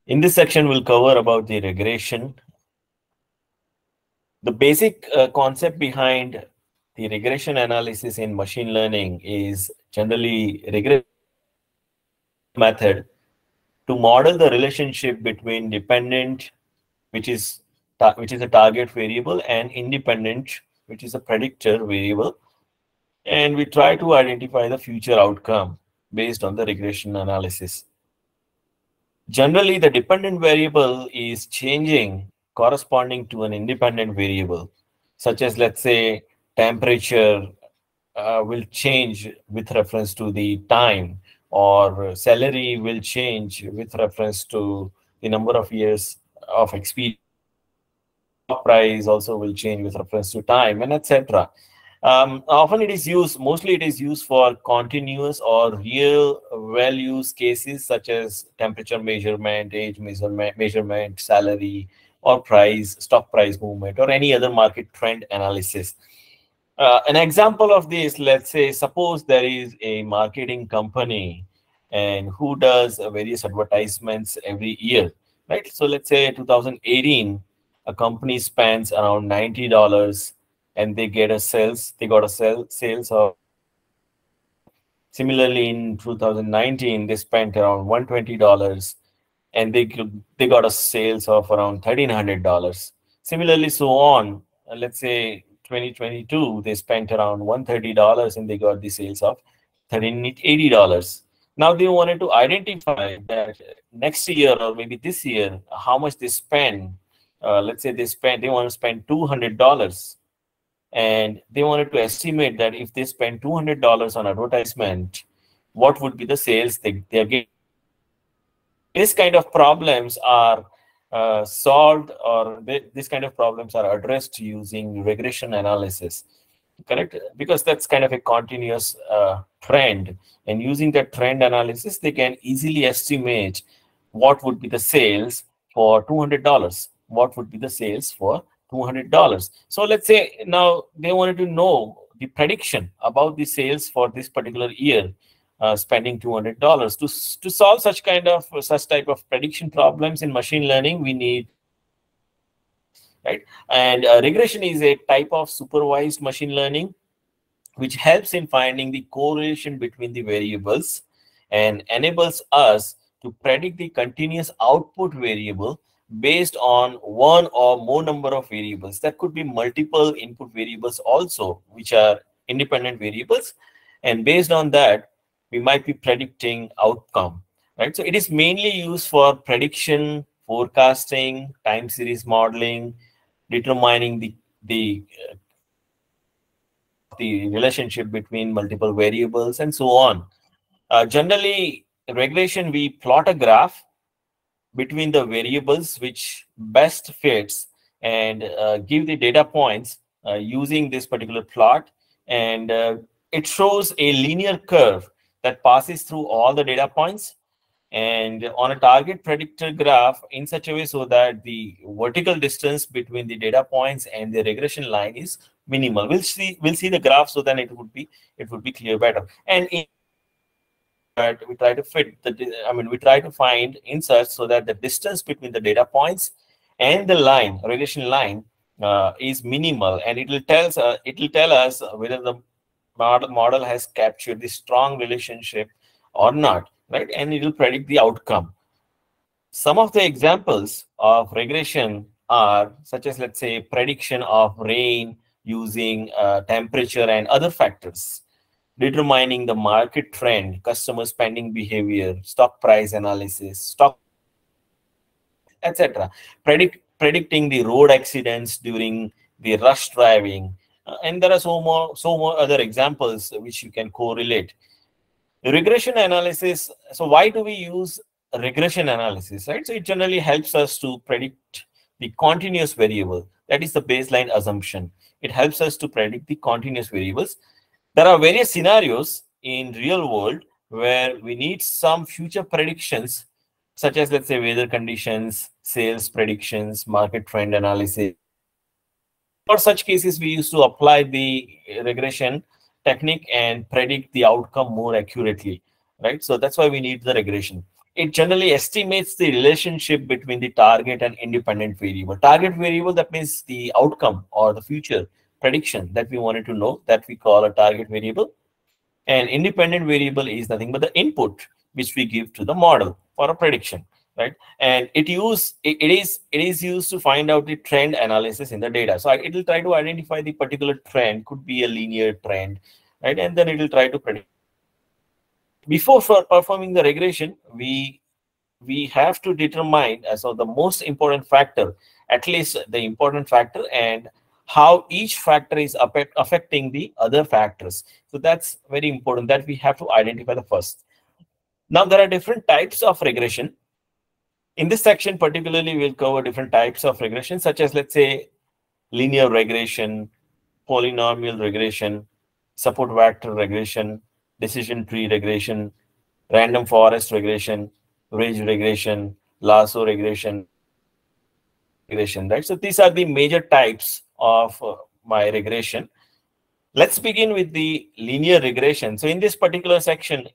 In this section, we'll cover about the regression. The basic concept behind the regression analysis in machine learning is generally regression method to model the relationship between dependent, which is a target variable, and independent, which is a predictor variable, and we try to identify the future outcome based on the regression analysis. Generally, the dependent variable is changing corresponding to an independent variable, such as, let's say, temperature will change with reference to the time, or salary will change with reference to the number of years of experience. Price also will change with reference to time, and etc. Often it is used, mostly it is used for continuous or real values cases such as temperature measurement, age measurement, salary, or price, stock price movement, or any other market trend analysis. An example of this, let's say, suppose there is a marketing company and who does various advertisements every year, right? So let's say 2018, a company spends around $90 and they got a sales of. Similarly, in 2019, they spent around $120 and they got a sales of around $1,300. Similarly, so on. Let's say 2022, they spent around $130 and they got the sales of $1,380. Now they wanted to identify that next year or maybe this year, how much they spend. Let's say they want to spend $200, and they wanted to estimate that if they spend $200 on advertisement, what would be the sales they're getting. This kind of problems are solved, or this kind of problems are addressed using regression analysis, correct? Because that's kind of a continuous trend, and using that trend analysis, they can easily estimate what would be the sales for $200. What would be the sales for $200? So let's say now they wanted to know the prediction about the sales for this particular year, spending $200. To solve such type of prediction problems in machine learning, we need, right? And regression is a type of supervised machine learning which helps in finding the correlation between the variables and enables us to predict the continuous output variable based on one or more number of variables. That could be multiple input variables also, which are independent variables. And based on that, we might be predicting outcome, right? So it is mainly used for prediction, forecasting, time series modeling, determining the relationship between multiple variables, and so on. Generally, regression, we plot a graph between the variables which best fits and give the data points using this particular plot. And it shows a linear curve that passes through all the data points and on a target predictor graph in such a way so that the vertical distance between the data points and the regression line is minimal. We'll see the graph, so then it would be clear better. And in that, we try to we try to find inserts so that the distance between the data points and the line, regression line, is minimal, and it will tell us whether the model has captured the strong relationship or not, right? And it will predict the outcome. Some of the examples of regression are such as, let's say, prediction of rain using temperature and other factors, determining the market trend, customer spending behavior, stock price analysis, etc. Predicting the road accidents during the rush driving, and there are so more other examples which you can correlate. Regression analysis. So why do we use regression analysis, right? So it generally helps us to predict the continuous variable. That is the baseline assumption. It helps us to predict the continuous variables. There are various scenarios in real world where we need some future predictions, such as, let's say, weather conditions, sales predictions, market trend analysis. For such cases, we used to apply the regression technique and predict the outcome more accurately, right? So that's why we need the regression. it generally estimates the relationship between the target and independent variable. Target variable, that means the outcome or the future prediction that we wanted to know, that we call a target variable. And independent variable is nothing but the input which we give to the model for a prediction, right? And it is used to find out the trend analysis in the data. So it will try to identify the particular trend, could be a linear trend, right? And then it will try to predict. Before for performing the regression, we have to determine as of the most important factor, at least the important factor, and how each factor is affecting the other factors. So that's very important that we have to identify the first. Now there are different types of regression. In this section particularly, we'll cover different types of regression, such as, let's say, linear regression, polynomial regression, support vector regression, decision tree regression, random forest regression, ridge regression, lasso regression, regression, right? So these are the major types of my regression. Let's begin with the linear regression. So in this particular section,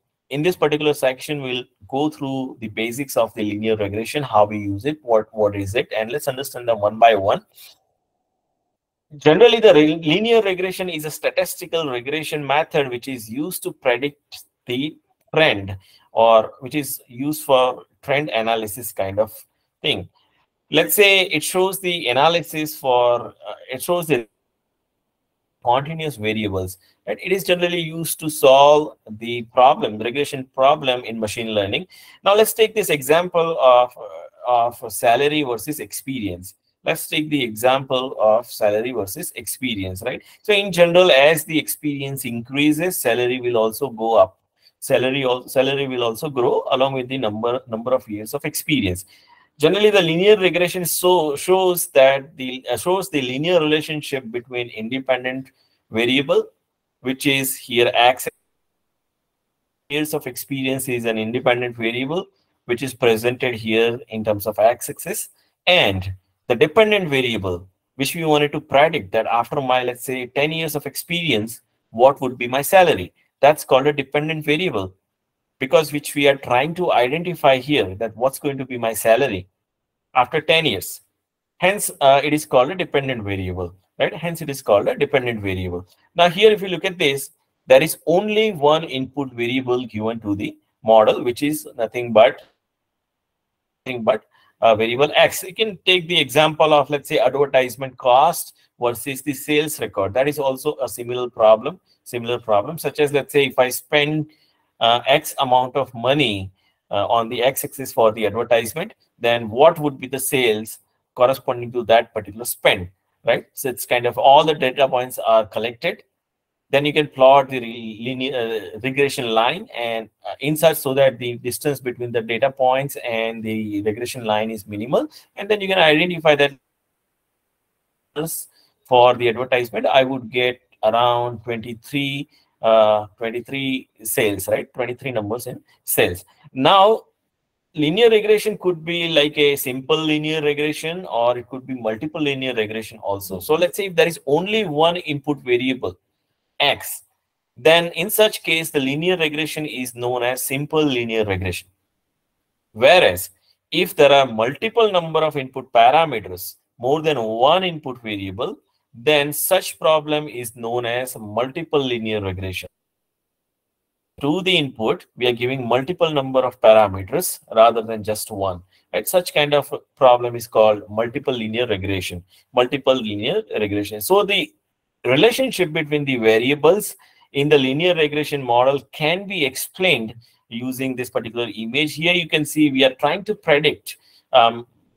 we'll go through the basics of the linear regression, how we use it, what is it, and let's understand them one by one. Generally, the linear regression is a statistical regression method which is used to predict the trend, or which is used for trend analysis kind of thing. Let's say it shows the analysis for, it shows the continuous variables, and it is generally used to solve the problem, the regression problem in machine learning. Now let's take this example of salary versus experience. Let's take the example of salary versus experience, right? So in general, as the experience increases, salary will also go up. Salary will also grow along with the number of years of experience. Generally, the linear regression shows the linear relationship between independent variable, which is here x. Years of experience is an independent variable, which is presented here in terms of x-axis, and the dependent variable, which we wanted to predict that after my, let's say, 10 years of experience, what would be my salary. That's called a dependent variable, because which we are trying to identify here, that what's going to be my salary after 10 years. Hence, it is called a dependent variable, right? Hence, it is called a dependent variable. Now here, if you look at this, there is only one input variable given to the model, which is nothing but variable x. You can take the example of, let's say, advertisement cost versus the sales record. That is also a similar problem, such as, let's say, if I spend x amount of money on the x-axis for the advertisement, then what would be the sales corresponding to that particular spend, right? So it's kind of all the data points are collected. Then you can plot the linear regression line and insert so that the distance between the data points and the regression line is minimal. And then you can identify that for the advertisement, I would get around 23 sales, right? 23 numbers in sales. Now, linear regression could be like a simple linear regression, or it could be multiple linear regression also. So let's say if there is only one input variable, x, then in such case, the linear regression is known as simple linear regression. Whereas if there are multiple number of input parameters, more than one input variable, then such problem is known as multiple linear regression. To the input, we are giving multiple number of parameters rather than just one. Right? Such kind of problem is called multiple linear regression. So the relationship between the variables in the linear regression model can be explained using this particular image. Here you can see we are trying to predict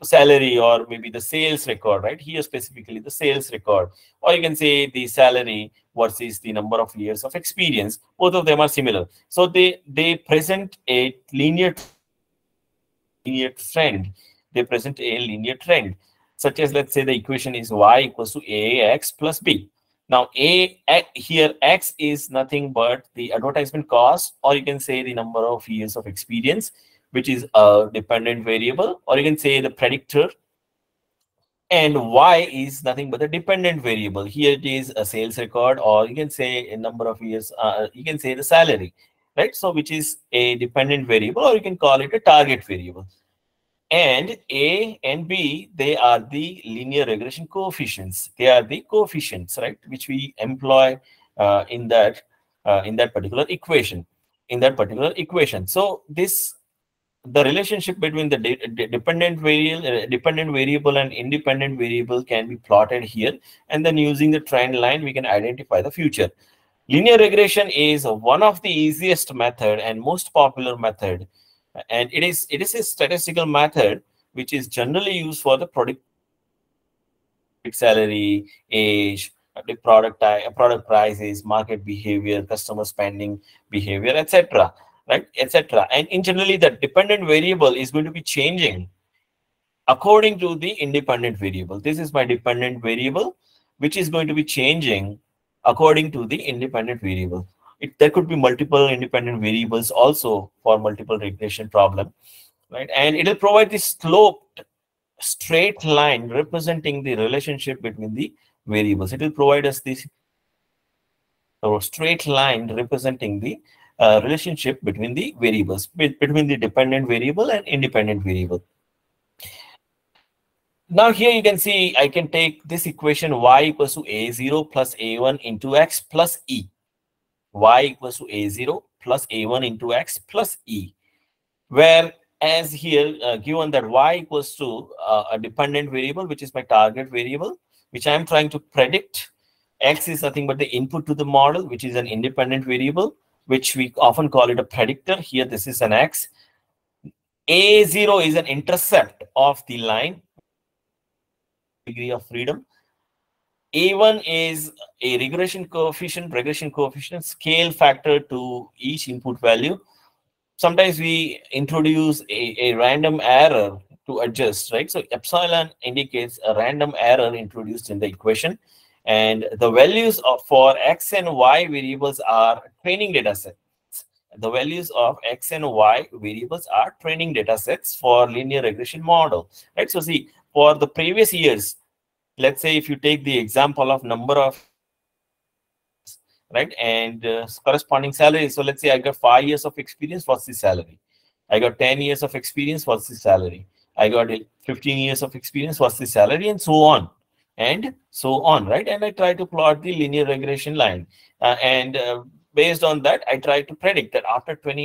salary, or maybe the sales record, right? Here specifically the sales record, or you can say the salary versus the number of years of experience. Both of them are similar. So they present a linear trend. They present a linear trend, such as, let's say, the equation is y equals to ax plus b. Now, here x is nothing but the advertisement cost, or you can say the number of years of experience, which is a dependent variable, or you can say the predictor. And y is nothing but a dependent variable. Here it is a sales record, or you can say a number of years, you can say the salary. right? So which is a dependent variable, or you can call it a target variable. And A and B, they are the linear regression coefficients. They are the coefficients, right, which we employ in that particular equation. So this, the relationship between the dependent variable and independent variable can be plotted here, and then using the trend line we can identify the future. Linear regression is one of the easiest method and most popular method, and it is a statistical method which is generally used for the product salary, age, the product type, product prices, market behavior, customer spending behavior, etc. Right, etc. And in generally, the dependent variable is going to be changing according to the independent variable. This is my dependent variable, which is going to be changing according to the independent variable. There could be multiple independent variables also for multiple regression problem, right? And it will provide this sloped straight line representing the relationship between the variables. It will provide us this straight line representing the relationship between the variables, between the dependent variable and independent variable. Now here you can see I can take this equation y equals to a0 plus a1 into x plus e. Y equals to a0 plus a1 into x plus e. Whereas here, given that y equals to a dependent variable, which is my target variable, which I am trying to predict. X is nothing but the input to the model, which is an independent variable, which we often call it a predictor. Here, this is an x. A0 is an intercept of the line, degree of freedom. A1 is a regression coefficient, scale factor to each input value. Sometimes we introduce a random error to adjust, right? So epsilon indicates a random error introduced in the equation. And the values for x and y variables are training data sets. The values of x and y variables are training data sets for linear regression model, right? So see, for the previous years, let's say if you take the example of number of, right, and corresponding salary. So let's say I got 5 years of experience, what's the salary? I got 10 years of experience, what's the salary? I got 15 years of experience, what's the salary? And so on. And so on, right? And I try to plot the linear regression line. Based on that, I try to predict that after 20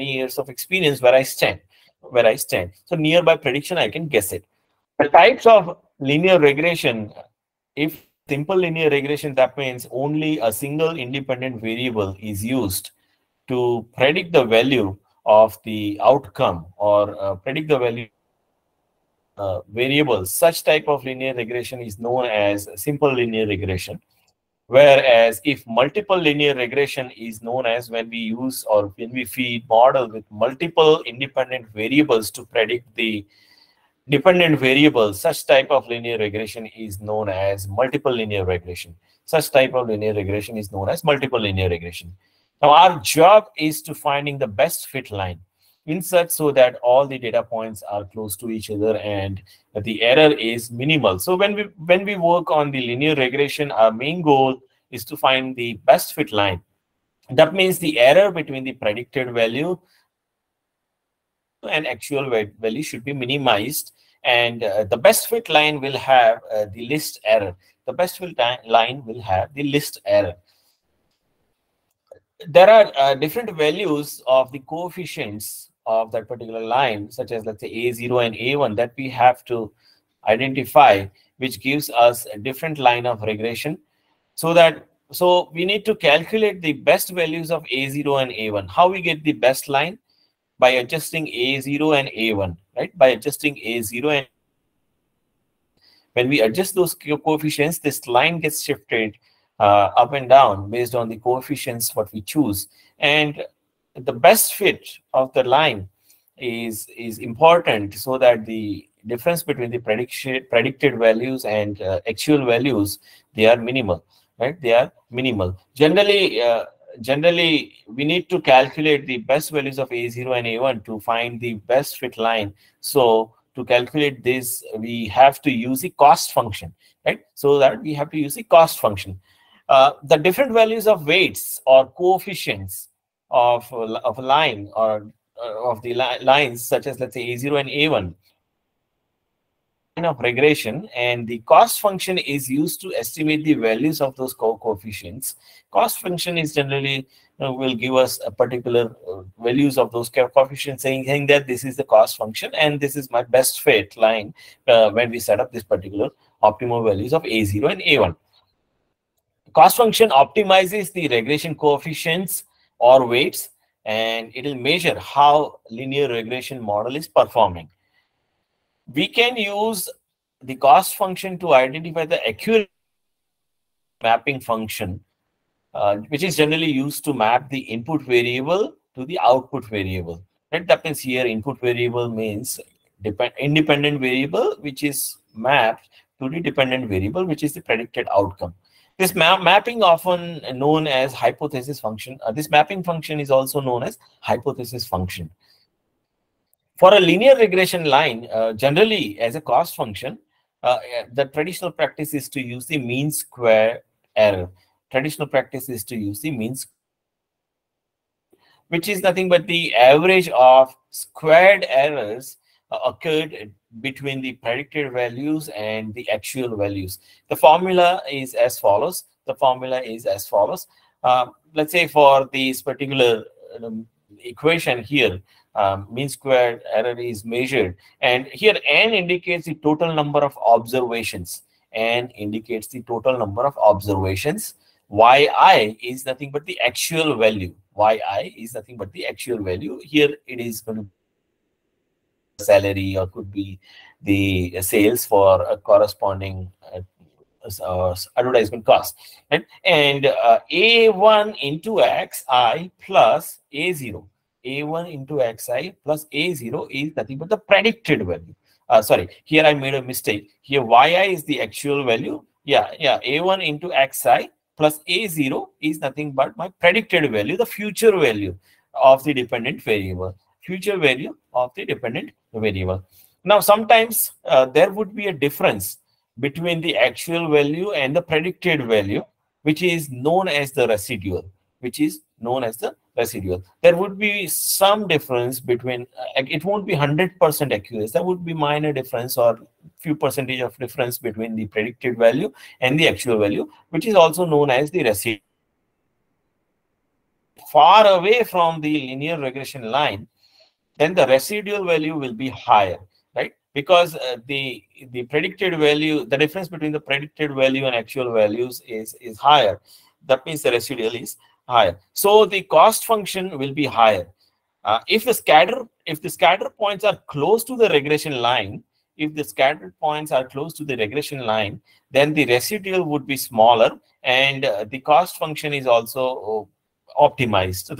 years of experience, where I stand. So nearby prediction, I can guess it. The types of linear regression, if simple linear regression, that means only a single independent variable is used to predict the value of the outcome, or predict the value variables. Such type of linear regression is known as simple linear regression. Whereas if multiple linear regression is known as when we use, or when we feed model with multiple independent variables to predict the dependent variables, such type of linear regression is known as multiple linear regression. Such type of linear regression is known as multiple linear regression. Now our job is to finding the best fit line in such so that all the data points are close to each other and the error is minimal. So when we work on the linear regression, our main goal is to find the best fit line. That means the error between the predicted value and actual value should be minimized, and the best fit line will have the least error. The best fit line will have the least error. There are different values of the coefficients of that particular line, such as let's say A0 and A1, that we have to identify, which gives us a different line of regression. So we need to calculate the best values of A0 and A1. How we get the best line? By adjusting A0 and A1, right? By adjusting A0 and when we adjust those coefficients, this line gets shifted up and down based on the coefficients what we choose. And the best fit of the line is important, so that the difference between the predicted values and actual values, they are minimal, right? They are minimal. Generally, we need to calculate the best values of A0 and A1 to find the best fit line. So to calculate this, we have to use a cost function, right? So that we have to use a cost function. The different values of weights or coefficients of a line or of the lines such as, let's say, A0 and A1 of regression, and the cost function is used to estimate the values of those coefficients. Cost function is generally will give us a particular values of those coefficients, saying that this is the cost function and this is my best fit line when we set up this particular optimal values of A0 and A1. Cost function optimizes the regression coefficients or weights, and it will measure how linear regression model is performing. We can use the cost function to identify the accurate mapping function, which is generally used to map the input variable to the output variable. Right? That means here input variable means independent variable, which is mapped to the dependent variable, which is the predicted outcome. This mapping, often known as hypothesis function, this mapping function is also known as hypothesis function. For a linear regression line, generally as a cost function, the traditional practice is to use the mean square error. Traditional practice is to use the mean, which is nothing but the average of squared errors occurred between the predicted values and the actual values. The formula is as follows. Let's say for this particular equation here, mean squared error is measured, and here n indicates the total number of observations. Yi is nothing but the actual value. Here it is going to be salary, or could be the sales for a corresponding advertisement cost. Right? And A1 into Xi plus A0. A1 into Xi plus A0 is nothing but the predicted value. Sorry, here I made a mistake. Here Yi is the actual value. A1 into Xi plus A0 is nothing but my predicted value, the future value of the dependent variable. Now, sometimes there would be a difference between the actual value and the predicted value, which is known as the residual. There would be some difference between, it won't be 100% accurate. There would be minor difference or few percentage of difference between the predicted value and the actual value, which is also known as the residual. Far away from the linear regression line, then the residual value will be higher, right? Because the predicted value, the difference between the predicted value and actual values is higher. That means the residual is higher. So the cost function will be higher. If the scatter points are close to the regression line, then the residual would be smaller, and the cost function is also optimized.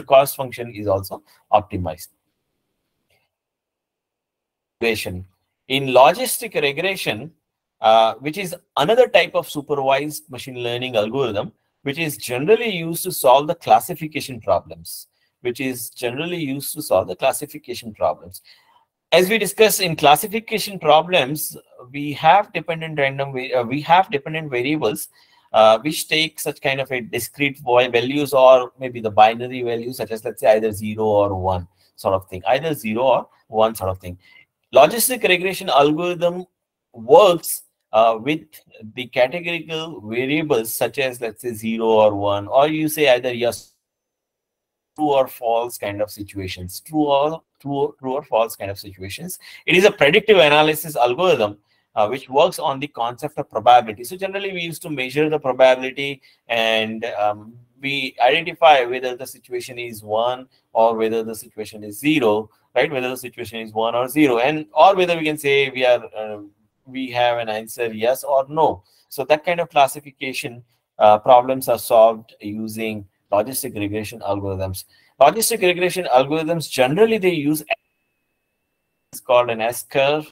In logistic regression, which is another type of supervised machine learning algorithm, which is generally used to solve the classification problems. As we discussed in classification problems, we have dependent variables which take such kind of a discrete values, or maybe the binary values, such as, let's say, either 0 or 1 sort of thing. Logistic regression algorithm works with the categorical variables such as, let's say, 0 or 1, or you say either yes, true or false kind of situations. It is a predictive analysis algorithm which works on the concept of probability. So generally we used to measure the probability, and we identify whether the situation is 1 or whether the situation is 0, right? Whether the situation is 1 or 0, and or whether we can say we have an answer yes or no. So that kind of classification problems are solved using logistic regression algorithms. Logistic regression algorithms, generally they use, it's called an S-curve,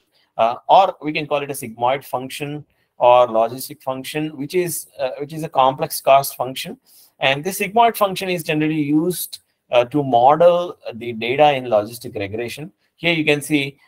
or we can call it a sigmoid function or logistic function, which is a complex cost function. And this sigmoid function is generally used to model the data in logistic regression. Here you can see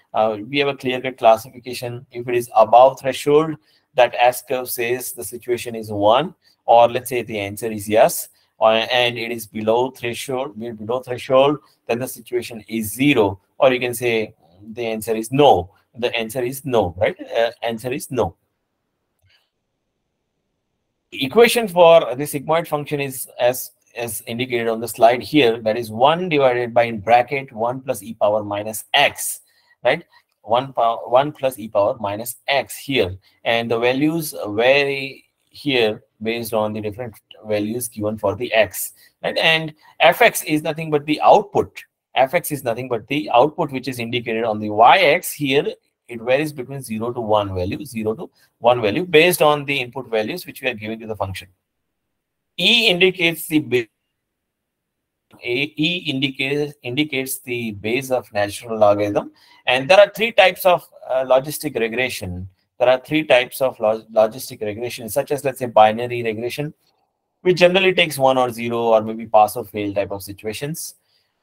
we have a clear-cut classification. If it is above threshold, that S-curve says the situation is 1, or let's say the answer is yes. and it is below threshold, then the situation is 0, or you can say the answer is no. The answer is no, right? Answer is no. The equation for the sigmoid function is as indicated on the slide here. That is 1 divided by, in bracket, 1 plus e power minus x, right? 1 plus e power minus x here, and the values vary here based on the different values given for the x, right? And fx is nothing but the output. Fx is nothing but the output, which is indicated on the y-x here. It varies between 0 to 1 value, 0 to 1 value, based on the input values which we are giving to the function. E indicates the base. E indicates the base of natural logarithm, and there are three types of logistic regression. There are three types of logistic regression, such as, let's say, binary regression, which generally takes 1 or 0 or maybe pass or fail type of situations.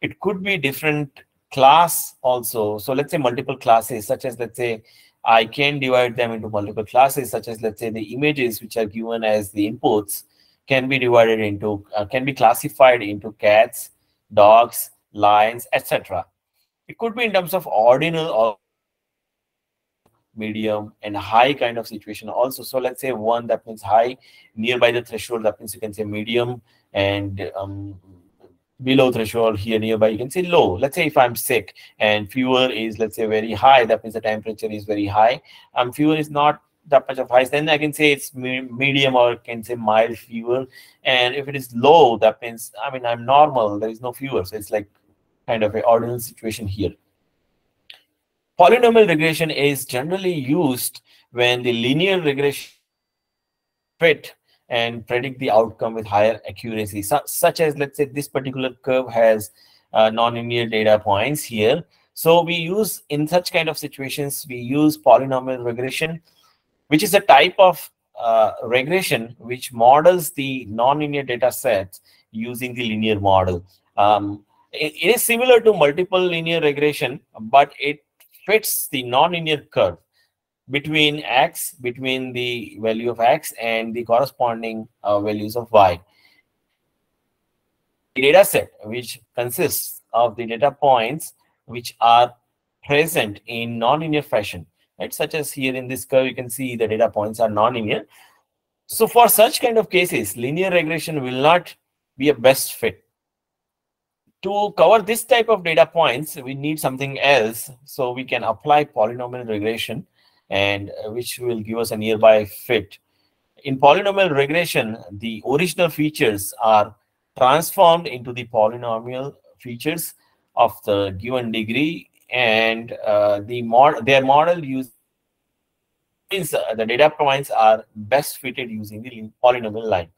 It could be different class also. So let's say multiple classes, such as, let's say, I can divide them into multiple classes, such as, let's say, the images which are given as the inputs can be divided into, can be classified into cats, dogs, lions, etc. It could be in terms of ordinal or medium and high kind of situation also. So let's say 1, that means high, nearby the threshold, that means you can say medium, and below threshold here nearby you can say low. Let's say if I'm sick and fever is, let's say, very high, that means the temperature is very high. Fever is not that much of high, then I can say it's medium, or can say mild fever. And if it is low, that means, I mean, I'm normal, there is no fever. So it's like kind of an ordinal situation here. Polynomial regression is generally used when the linear regression fit and predict the outcome with higher accuracy, such as, let's say, this particular curve has nonlinear data points here. So we use, in such kind of situations, we use polynomial regression, which is a type of regression which models the nonlinear data sets using the linear model. It is similar to multiple linear regression, but it fits the nonlinear curve between x, between the value of x and the corresponding values of y. The data set, which consists of the data points which are present in nonlinear fashion, right? Such as here in this curve, you can see the data points are nonlinear. So for such kind of cases, linear regression will not be a best fit. To cover this type of data points, we need something else. So we can apply polynomial regression, and which will give us a nearby fit. In polynomial regression, the original features are transformed into the polynomial features of the given degree, and their model use means the data points are best fitted using the polynomial line.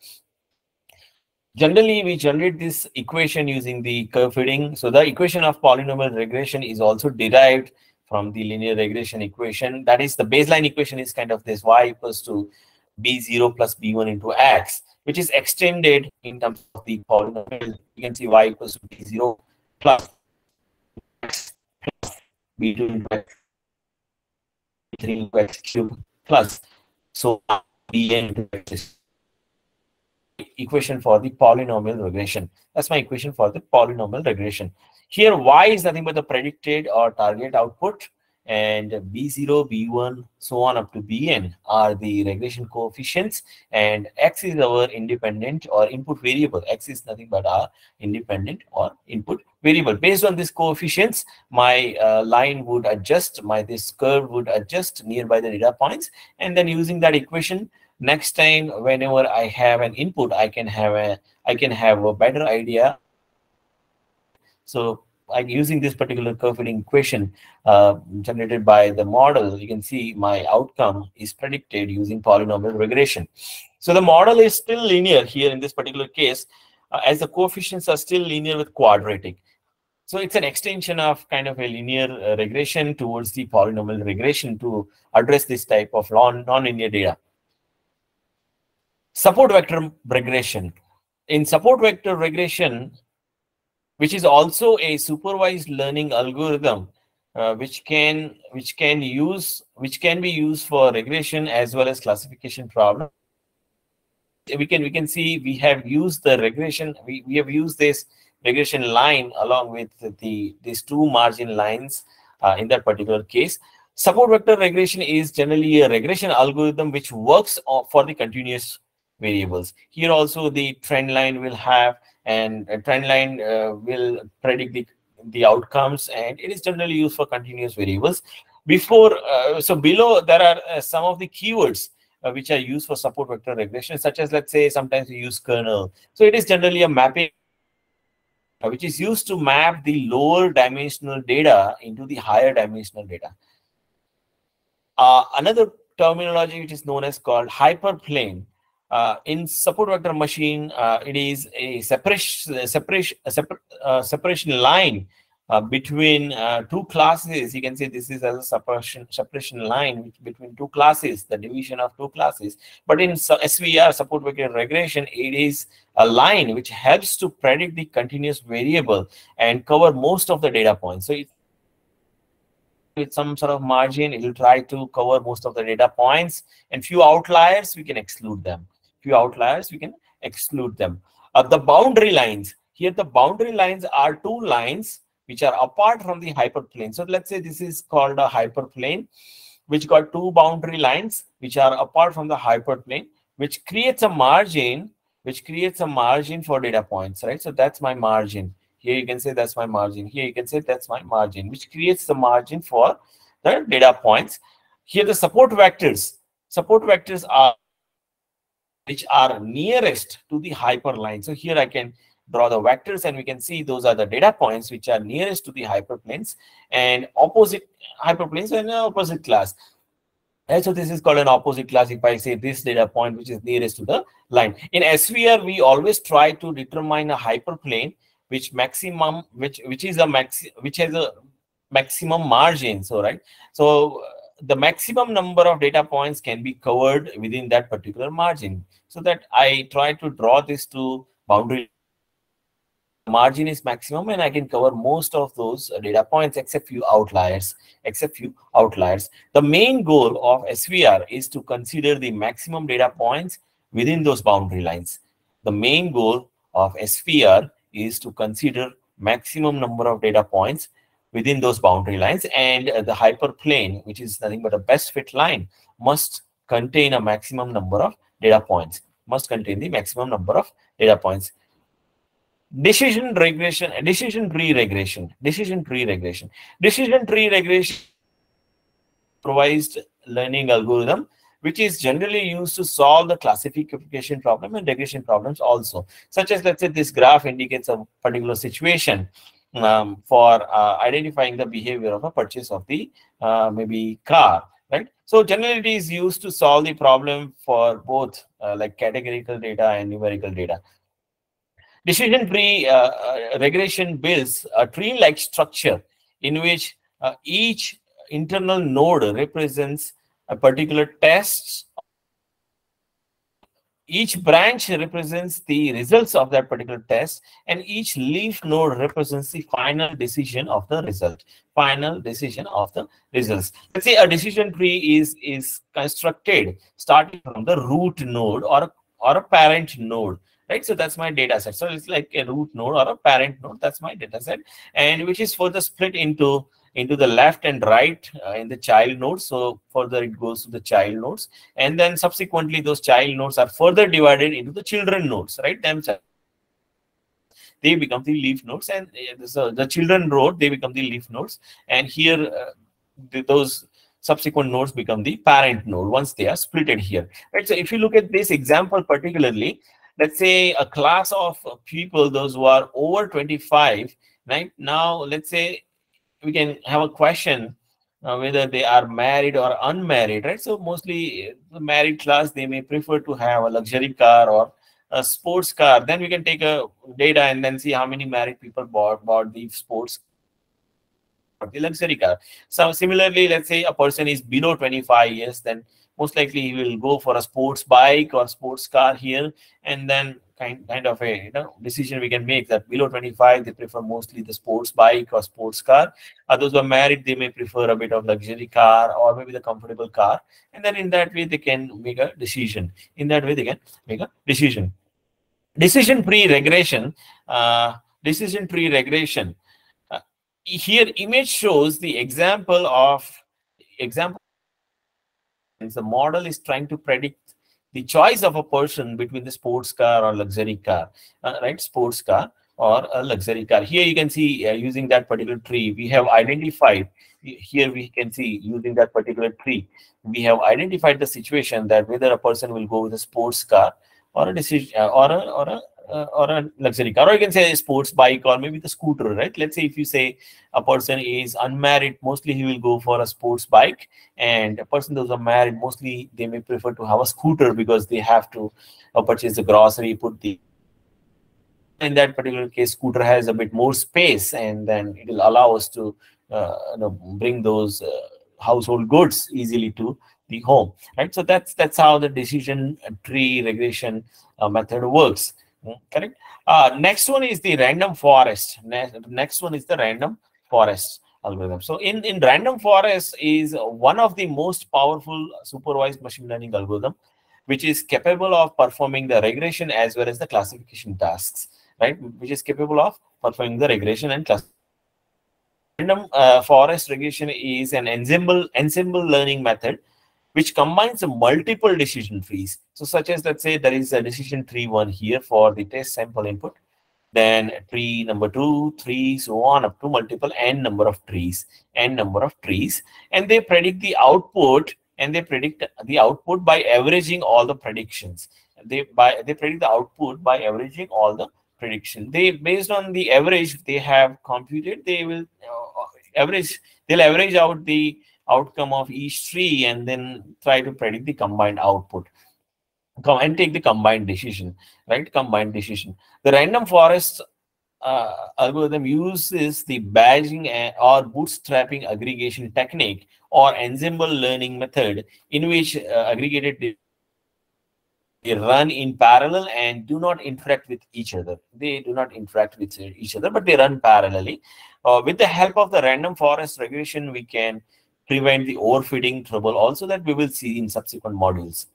Generally, we generate this equation using the curve fitting. So the equation of polynomial regression is also derived from the linear regression equation. That is, the baseline equation is kind of this: y equals to b0 plus b1 into x, which is extended in terms of the polynomial. You can see y equals to b0 plus x plus b2 into x, b3 into x cubed plus so bn into x. Equation for the polynomial regression. That's my equation for the polynomial regression. Here, y is nothing but the predicted or target output, and b0, b1, so on up to bn are the regression coefficients, and x is our independent or input variable. X is nothing but our independent or input variable. Based on these coefficients, my line would adjust, this curve would adjust nearby the data points, and then using that equation, next time whenever I have an input, I can have a better idea. So like using this particular curve fitting equation generated by the model, you can see my outcome is predicted using polynomial regression. So the model is still linear here in this particular case, as the coefficients are still linear with quadratic. So it's an extension of kind of a linear regression towards the polynomial regression to address this type of non-linear data. Support vector regression. In support vector regression, which is also a supervised learning algorithm, which can be used for regression as well as classification problem. we can see we have used the regression. We have used this regression line along with these two margin lines in that particular case. Support vector regression is generally a regression algorithm which works for the continuous variables. Here also the trend line will have, and a trend line will predict the outcomes, and it is generally used for continuous variables. So below there are some of the keywords which are used for support vector regression, such as, let's say, sometimes we use kernel. So it is generally a mapping which is used to map the lower dimensional data into the higher dimensional data. Another terminology which is known as called hyperplane. In support vector machine, it is a separation line between two classes. You can say this is as a separation line between two classes, the division of two classes. But in SVR, support vector regression, it is a line which helps to predict the continuous variable and cover most of the data points. So it's with some sort of margin, it will try to cover most of the data points, and few outliers we can exclude them. The boundary lines. Here the boundary lines are two lines which are apart from the hyperplane. So let's say this is called a hyperplane, which got two boundary lines which are apart from the hyperplane, which creates a margin for data points, right? So that's my margin. Here you can say that's my margin. Here you can say that's my margin, which creates the margin for the data points. Here the support vectors are which are nearest to the hyperline. So here I can draw the vectors, and we can see those are the data points which are nearest to the hyperplanes, and opposite hyperplanes are in an opposite class. And so this is called an opposite class. If I say this data point which is nearest to the line. In SVR, we always try to determine a hyperplane which has a maximum margin. So right. So the maximum number of data points can be covered within that particular margin. So that I try to draw this to boundary. Margin is maximum, and I can cover most of those data points except few outliers. The main goal of SVR is to consider the maximum data points within those boundary lines. The main goal of SVR is to consider maximum number of data points within those boundary lines, and the hyperplane, which is nothing but a best fit line, must contain a maximum number of data points. Decision tree regression improvised learning algorithm, which is generally used to solve the classification problem and regression problems also, such as, let's say, this graph indicates a particular situation for identifying the behavior of a purchase of the maybe car, right? So generally it is used to solve the problem for both like categorical data and numerical data. Decision tree regression builds a tree-like structure in which each internal node represents a particular test. Each branch represents the results of that particular test, and each leaf node represents the final decision of the result. Let's say a decision tree is constructed starting from the root node or a parent node. Right, so that's my data set. So it's like a root node or a parent node. That's my data set, and which is further split into the left and right in the child nodes. So further it goes to the child nodes, and then subsequently those child nodes are further divided into the children nodes. Right, they become the leaf nodes, and so the children node, they become the leaf nodes, and here those subsequent nodes become the parent node once they are splitted here. Right, so if you look at this example particularly, let's say a class of people, those who are over 25, right? Now, let's say we can have a question whether they are married or unmarried, right? So mostly the married class, they may prefer to have a luxury car or a sports car. Then we can take a data and then see how many married people bought the sports or the luxury car. So similarly, let's say a person is below 25 years, then most likely he will go for a sports bike or sports car here, and then kind of a decision we can make, that below 25 they prefer mostly the sports bike or sports car. Others who are married, they may prefer a bit of luxury car or maybe the comfortable car, and then in that way they can make a decision. In that way they can make a decision. Decision tree regression. Decision tree regression. Here image shows the example. The model is trying to predict the choice of a person between the sports car or luxury car, right? Sports car or a luxury car. Here you can see using that particular tree, we have identified. Here we can see using that particular tree, we have identified the situation that whether a person will go with a sports car or a decision or a luxury car, or you can say a sports bike or maybe the scooter, right? Let's say if you say a person is unmarried, mostly he will go for a sports bike, and a person those are married, mostly they may prefer to have a scooter because they have to purchase the grocery, put the, in that particular case scooter has a bit more space, and then it will allow us to bring those household goods easily to the home, right? So that's how the decision tree regression method works. Correct. Next one is the random forest. Next one is the random forest algorithm. So in random forest is one of the most powerful supervised machine learning algorithm, which is capable of performing the regression as well as the classification tasks, right? Which is capable of performing the regression and classification. Random forest regression is an ensemble learning method which combines multiple decision trees. So such as, let's say there is a decision tree 1 here for the test sample input, then tree number 2, 3, so on up to multiple n number of trees, and they predict the output, and they predict the output by averaging all the predictions. They predict the output by averaging all the prediction. They, based on the average they have computed, they will they'll average out the outcome of each tree and then try to predict the combined output and take the combined decision, right? Combined decision. The random forest algorithm uses the badging or bootstrapping aggregation technique or ensemble learning method, in which aggregated they run in parallel and do not interact with each other. They do not interact with each other, but they run parallelly. With the help of the random forest regression, we can prevent the overfitting trouble also that we will see in subsequent modules.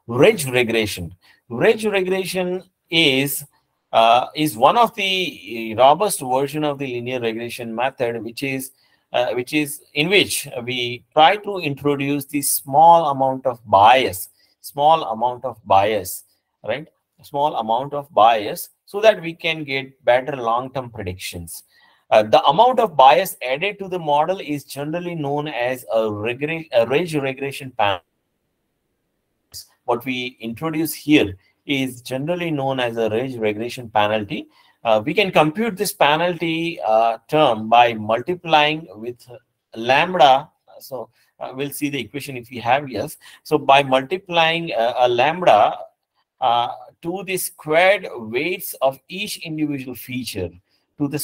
Ridge regression. Ridge regression is one of the robust version of the linear regression method, which is in which we try to introduce the small amount of bias, right? Small amount of bias, so that we can get better long-term predictions. The amount of bias added to the model is generally known as a ridge regression panel. What we introduce here is generally known as a ridge regression penalty. We can compute this penalty term by multiplying with lambda. So we'll see the equation if we have, yes. So by multiplying a lambda to the squared weights of each individual feature, and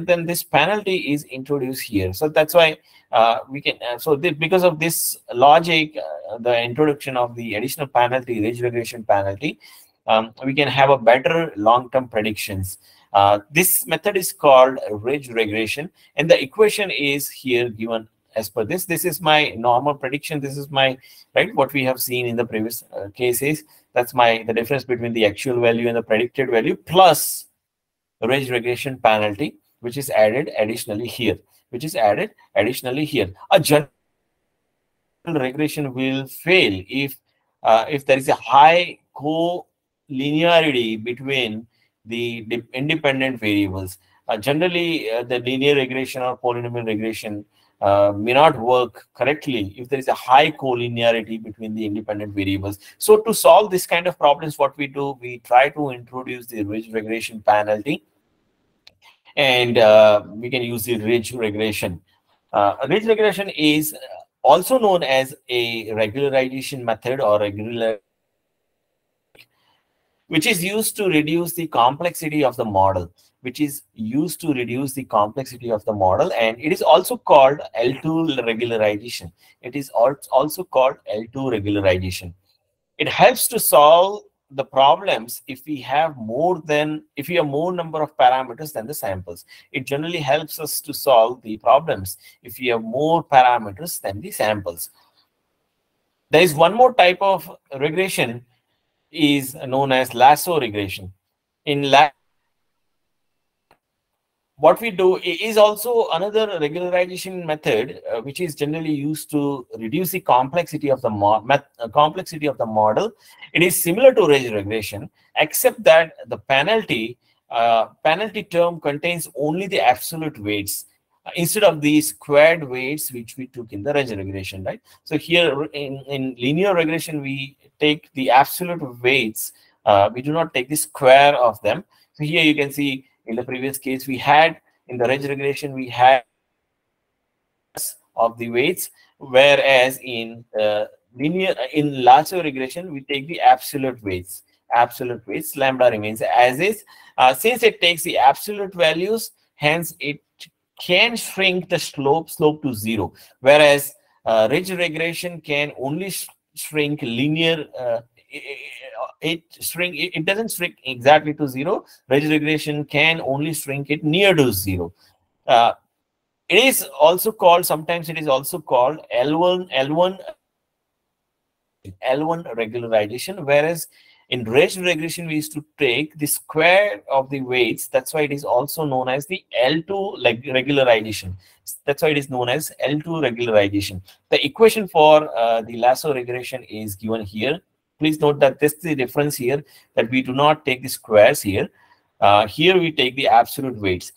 then this penalty is introduced here. So that's why we can, because of this logic, the introduction of the additional penalty, ridge regression penalty, we can have a better long-term predictions. This method is called ridge regression, and the equation is here given as per this. This is my normal prediction. This is my, right, what we have seen in the previous cases. That's the difference between the actual value and the predicted value plus ridge regression penalty, which is added additionally here. A general regression will fail if there is a high co-linearity between the independent variables. Generally, the linear regression or polynomial regression may not work correctly if there is a high collinearity between the independent variables. So to solve this kind of problems, what we do, we try to introduce the ridge regression penalty, and we can use the ridge regression. Ridge regression is also known as a regularization method or regular, which is used to reduce the complexity of the model. And it is also called L2 regularization. It helps to solve the problems if we have more number of parameters than the samples. It generally helps us to solve the problems if we have more parameters than the samples. There is one more type of regression is known as lasso regression. In what we do is also another regularization method, which is generally used to reduce the complexity of the model. It is similar to range regression, except that the penalty term contains only the absolute weights instead of the squared weights which we took in the range regression, right? So here in linear regression, we take the absolute weights. We do not take the square of them. So here you can see in the previous case, we had in the range regression, we had of the weights, whereas in lasso regression, we take the absolute weights. Absolute weights, lambda remains as is. Since it takes the absolute values, hence it can shrink the slope to 0, whereas ridge regression can only shrink linear. It doesn't shrink exactly to 0. Ridge regression can only shrink it near to 0. It is also called, sometimes it is also called L1 regularization, whereas in range regression we used to take the square of the weights. That's why it is also known as the L2 regularization. That's why it is known as L2 regularization. The equation for the lasso regression is given here. Please note that this is the difference here, that we do not take the squares here. Here we take the absolute weights.